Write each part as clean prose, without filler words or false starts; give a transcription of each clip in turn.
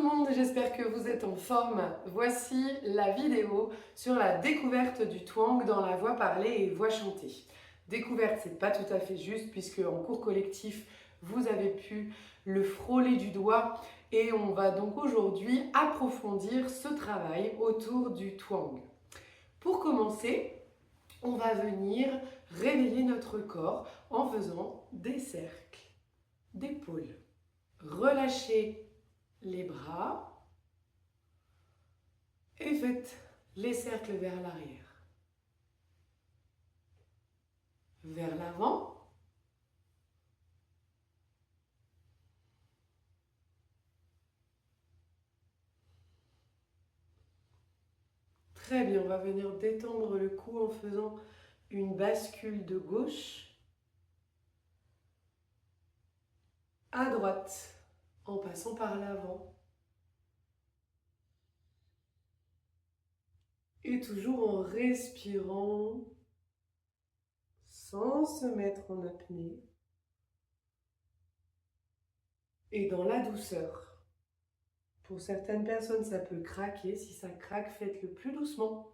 monde, j'espère que vous êtes en forme. Voici la vidéo sur la découverte du twang dans la voix parlée et voix chantée. Découverte, c'est pas tout à fait juste puisque en cours collectif, vous avez pu le frôler du doigt et on va donc aujourd'hui approfondir ce travail autour du twang. Pour commencer, on va venir réveiller notre corps en faisant des cercles d'épaules. Relâchez les bras et faites les cercles vers l'arrière, vers l'avant, très bien, on va venir détendre le cou en faisant une bascule de gauche à droite en passant par l'avant et toujours en respirant sans se mettre en apnée et dans la douceur. Pour certaines personnes, ça peut craquer. Si ça craque, faites-le plus doucement.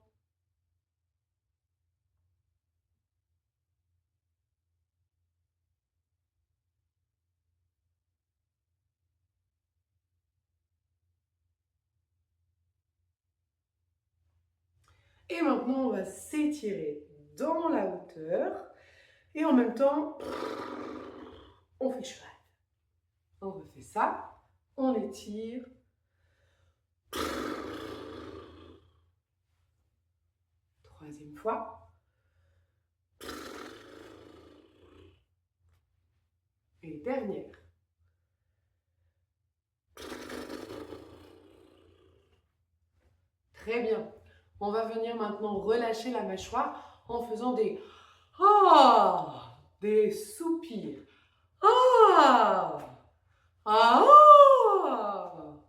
Et maintenant, on va s'étirer dans la hauteur. Et en même temps, on fait cheval. On refait ça. On étire. Troisième fois. Et dernière. Très bien. On va venir maintenant relâcher la mâchoire en faisant des ah, des soupirs. Ah, ah, ah,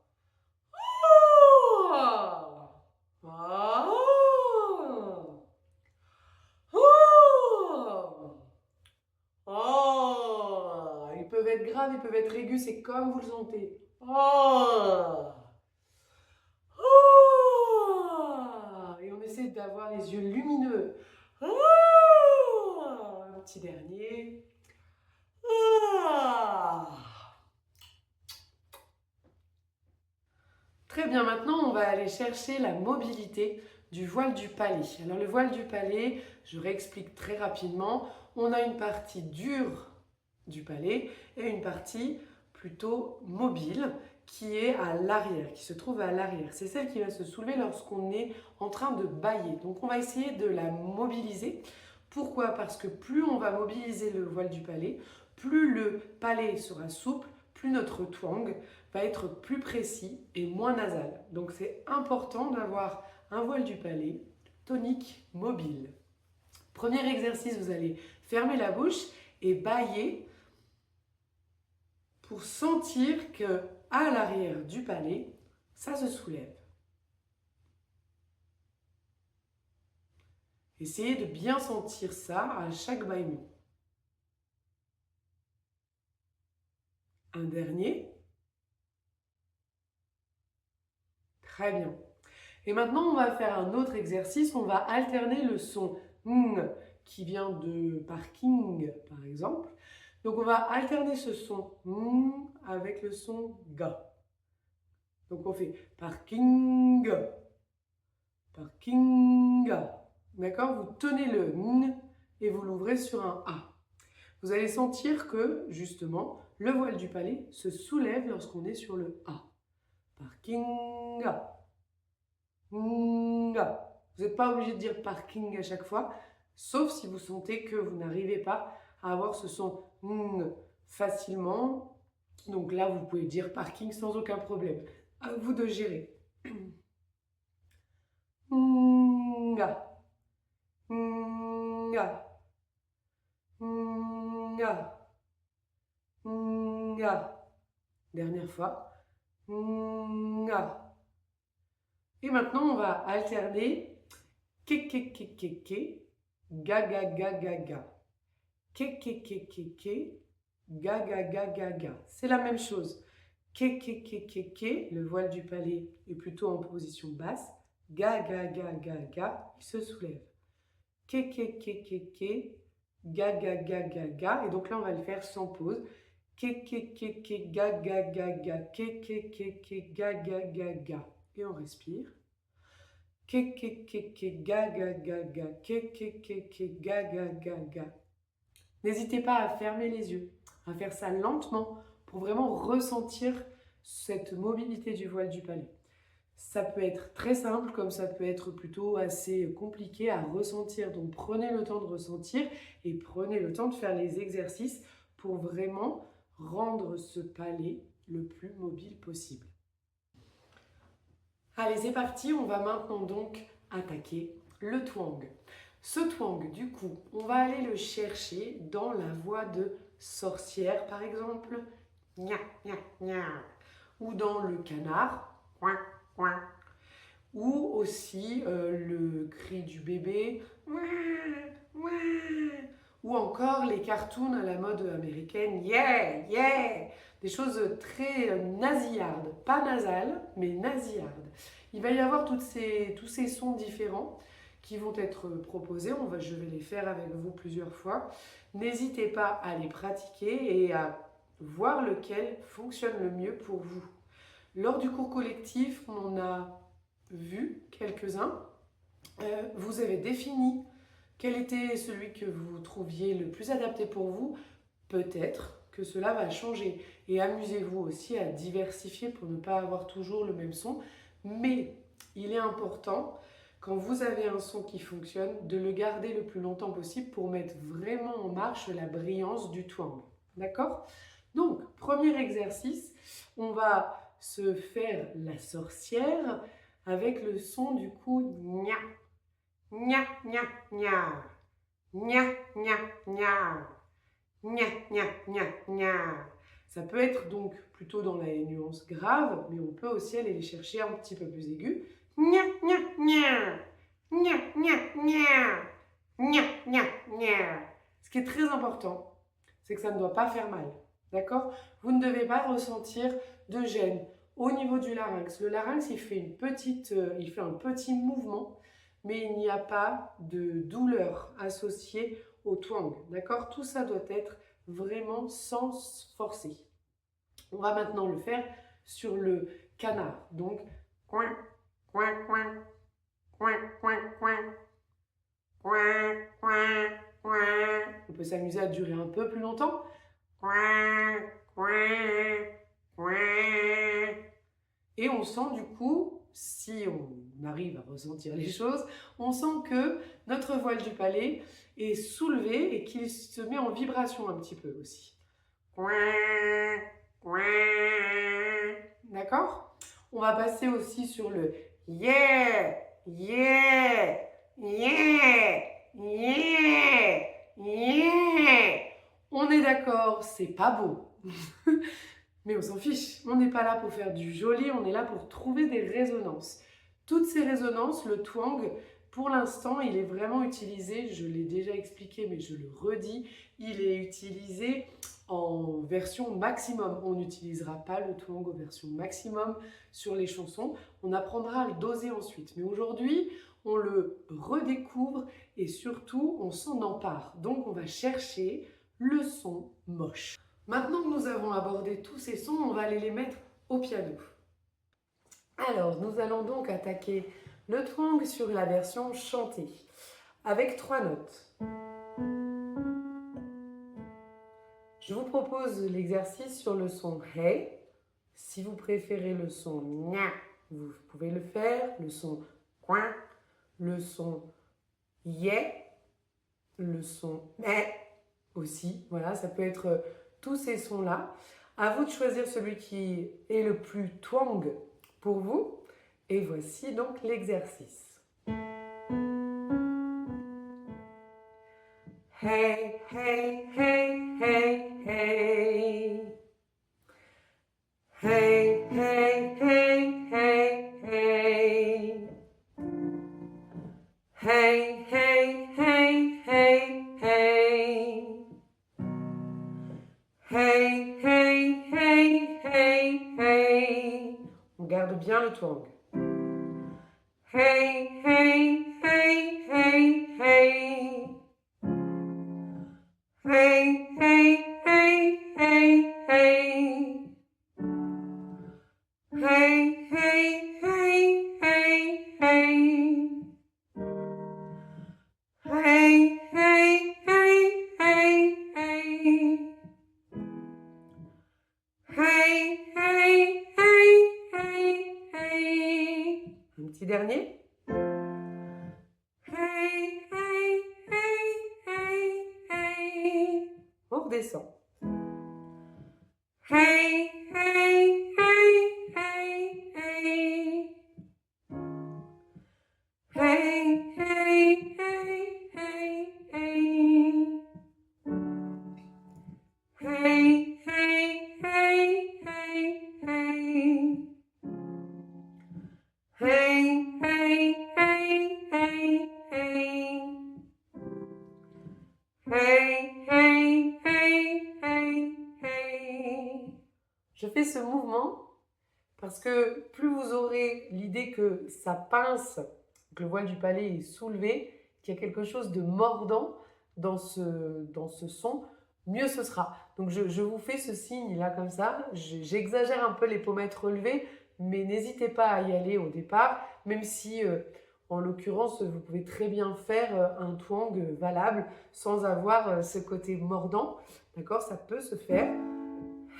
ah, ah. Ils peuvent être graves, ils peuvent être aigus, c'est comme vous le sentez. Ah. Et on essaie d'avoir les yeux lumineux. Un petit dernier. Très bien, maintenant on va aller chercher la mobilité du voile du palais. Alors le voile du palais, je réexplique très rapidement, on a une partie dure du palais et une partie plutôt mobile qui est à l'arrière, qui se trouve à l'arrière. C'est celle qui va se soulever lorsqu'on est en train de bâiller. Donc on va essayer de la mobiliser. Pourquoi? Parce que plus on va mobiliser le voile du palais, plus le palais sera souple, plus notre twang va être plus précis et moins nasal. Donc c'est important d'avoir un voile du palais tonique, mobile. Premier exercice, vous allez fermer la bouche et bâiller pour sentir que à l'arrière du palais, ça se soulève. Essayez de bien sentir ça à chaque bâillement. Un dernier. Très bien. Et maintenant, on va faire un autre exercice. On va alterner le son ng qui vient de parking, par exemple. Donc, on va alterner ce son ng avec le son ga. Donc, on fait parking, parking. D'accord? Vous tenez le ng et vous l'ouvrez sur un a. Vous allez sentir que, justement, le voile du palais se soulève lorsqu'on est sur le a. Parking. Vous n'êtes pas obligé de dire parking à chaque fois, sauf si vous sentez que vous n'arrivez pas à avoir ce son facilement. Donc là, vous pouvez dire parking sans aucun problème. À vous de gérer. Dernière fois. Et maintenant, on va alterner ke ke ke ke ke, ga ga ga ga ga. Ke ke ke ke ke, ga ga ga ga ga. C'est la même chose. Ke, le voile du palais est plutôt en position basse. Ga, il se soulève. Ke, ga, ga. Et donc là, on va le faire sans pause. Ke, ga, ga. Et on respire. Ke, ga, ga. N'hésitez pas à fermer les yeux, à faire ça lentement pour vraiment ressentir cette mobilité du voile du palais. Ça peut être très simple comme ça peut être plutôt assez compliqué à ressentir. Donc prenez le temps de ressentir et prenez le temps de faire les exercices pour vraiment rendre ce palais le plus mobile possible. Allez, c'est parti, on va maintenant donc attaquer le twang. Ce twang, du coup, on va aller le chercher dans la voix de sorcière, par exemple, gna, gna, gna, ou dans le canard, ouin, ouin, ou aussi le cri du bébé, ouin, ouin, ou encore les cartoons à la mode américaine, yeah, yeah, des choses très nasillardes, pas nasales, mais nasillardes. Il va y avoir tous ces sons différents qui vont être proposés. Je vais les faire avec vous plusieurs fois. N'hésitez pas à les pratiquer et à voir lequel fonctionne le mieux pour vous. Lors du cours collectif, on a vu quelques-uns. Vous avez défini quel était celui que vous trouviez le plus adapté pour vous. Peut-être que cela va changer. Et amusez-vous aussi à diversifier pour ne pas avoir toujours le même son. Mais il est important, quand vous avez un son qui fonctionne, de le garder le plus longtemps possible pour mettre vraiment en marche la brillance du twang. D'accord? Donc, premier exercice, on va se faire la sorcière avec le son du coup gna, gna, gna, gna, gna, gna, gna, gna, gna, gna, gna. Ça peut être donc plutôt dans la nuance grave, mais on peut aussi aller les chercher un petit peu plus aigus. Gna, gna, gna, gna, gna, gna, gna, gna, gna. Ce qui est très important, c'est que ça ne doit pas faire mal. D'accord? Vous ne devez pas ressentir de gêne au niveau du larynx. Le larynx, il fait un petit mouvement, mais il n'y a pas de douleur associée au twang. D'accord? Tout ça doit être vraiment sans forcer. On va maintenant le faire sur le canard. Donc, coin, coin, coin, coin, coin, coin, coin, coin, coin. On peut s'amuser à durer un peu plus longtemps. Coin, coin, coin. Et on sent du coup, si on arrive à ressentir les choses, on sent que notre voile du palais est soulevé et qu'il se met en vibration un petit peu aussi. Coin, coin. D'accord? On va passer aussi sur le yeah, yeah, yeah, yeah, yeah. On est d'accord, c'est pas beau. Mais on s'en fiche, on n'est pas là pour faire du joli, on est là pour trouver des résonances. Toutes ces résonances, le twang, pour l'instant, il est vraiment utilisé, je l'ai déjà expliqué, mais je le redis, il est utilisé en version maximum. On n'utilisera pas le twang en version maximum sur les chansons, on apprendra à le doser ensuite. Mais aujourd'hui, on le redécouvre et surtout, on s'en empare. Donc, on va chercher le son moche. Maintenant que nous avons abordé tous ces sons, on va aller les mettre au piano. Alors, nous allons donc attaquer le twang sur la version chantée, avec 3 notes. Je vous propose l'exercice sur le son Hey. Si vous préférez le son Nya, vous pouvez le faire. Le son Coin, le son Yeah, le son Mais aussi. Voilà, ça peut être tous ces sons-là. À vous de choisir celui qui est le plus twang pour vous. Et voici donc l'exercice. Hey, hey, hey, hey, hey. Hey, hey, hey, hey, hey. Hey, hey, hey, hey, hey. Hey, hey, hey, hey, hey. On garde bien le twang. Hey, hey, hey, hey, hey. Hey, hey, hey, hey, hey. Hey, hey, hey, hey, hey. Hey, hey, hey, hey, hey. Hey, hey, hey, hey, hey. Un petit dernier. Hey, hey, hey, hey, hey. On redescend. Hey, hey, hey, hey, hey. Hey, hey, hey, hey, hey. Hey, hey, hey, hey, hey. Hey, hey, hey, hey, hey. Hey, hey, hey, hey, hey. Je fais ce mouvement parce que plus vous aurez l'idée que ça pince, que le voile du palais est soulevé, qu'il y a quelque chose de mordant dans ce son, mieux ce sera. Donc je vous fais ce signe là comme ça, j'exagère un peu les pommettes relevées, mais n'hésitez pas à y aller au départ, même si en l'occurrence vous pouvez très bien faire un twang valable sans avoir ce côté mordant, d'accord? Ça peut se faire.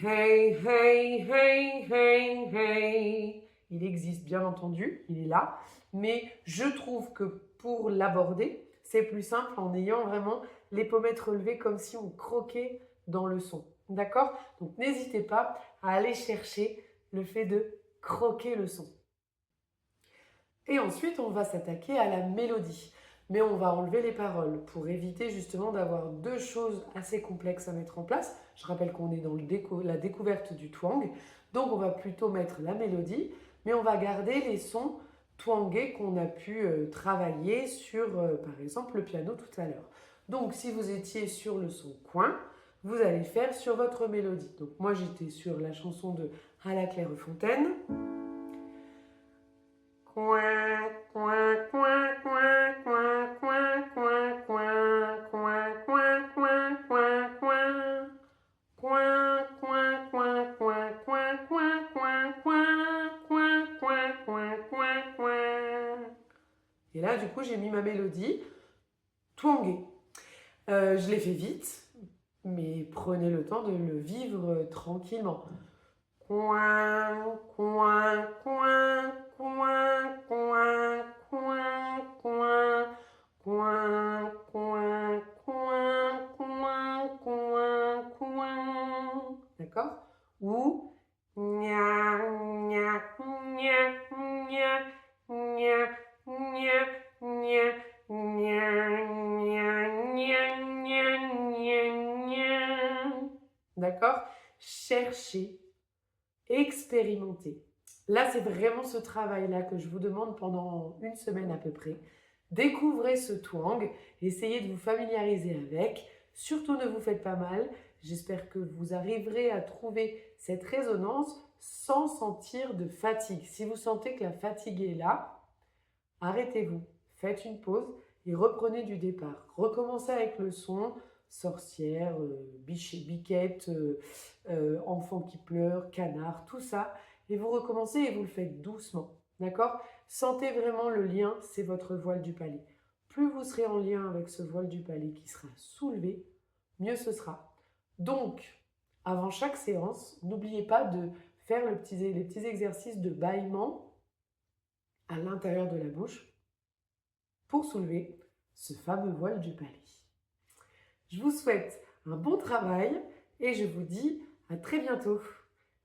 Hey, hey, hey, hey, hey. Il existe bien entendu, il est là, mais je trouve que pour l'aborder, c'est plus simple en ayant vraiment les pommettes relevées comme si on croquait dans le son. D'accord? Donc n'hésitez pas à aller chercher le fait de croquer le son. Et ensuite, on va s'attaquer à la mélodie. Mais on va enlever les paroles pour éviter justement d'avoir deux choses assez complexes à mettre en place. Je rappelle qu'on est dans la découverte du twang. Donc on va plutôt mettre la mélodie, mais on va garder les sons twangés qu'on a pu travailler sur, par exemple, le piano tout à l'heure. Donc si vous étiez sur le son coin, vous allez faire sur votre mélodie. Donc moi j'étais sur la chanson de À la Clairefontaine. Coin, coin, coin, coin, coin, coin, coin, coin, coin, coin, coin, coin, coin. Coin, coin, coin, coin, coin, coin, coin, coin, coin, coin, coin, coin, coin. Et là, du coup, j'ai mis ma mélodie twangée. Je l'ai fait vite, mais prenez le temps de le vivre tranquillement. Coin, coin, coin, coin, coin, coin, coin, coin, coin, coin, coin, coin, coin. D'accord? Ou gna, gna, gna, gna, gna, gna, gna, gna, gna, gna, gna. D'accord? Cherchez. Expérimenter. Là, c'est vraiment ce travail-là que je vous demande pendant une semaine à peu près. Découvrez ce twang, essayez de vous familiariser avec. Surtout, ne vous faites pas mal. J'espère que vous arriverez à trouver cette résonance sans sentir de fatigue. Si vous sentez que la fatigue est là, arrêtez-vous, faites une pause et reprenez du départ. Recommencez avec le son, sorcière, biquette, enfant qui pleure, canard, tout ça. Et vous recommencez et vous le faites doucement. D'accord? Sentez vraiment le lien, c'est votre voile du palais. Plus vous serez en lien avec ce voile du palais qui sera soulevé, mieux ce sera. Donc, avant chaque séance, n'oubliez pas de faire les petits exercices de bâillement à l'intérieur de la bouche pour soulever ce fameux voile du palais. Je vous souhaite un bon travail et je vous dis à très bientôt.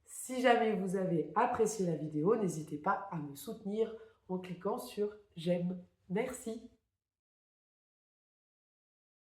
Si jamais vous avez apprécié la vidéo, n'hésitez pas à me soutenir en cliquant sur j'aime. Merci.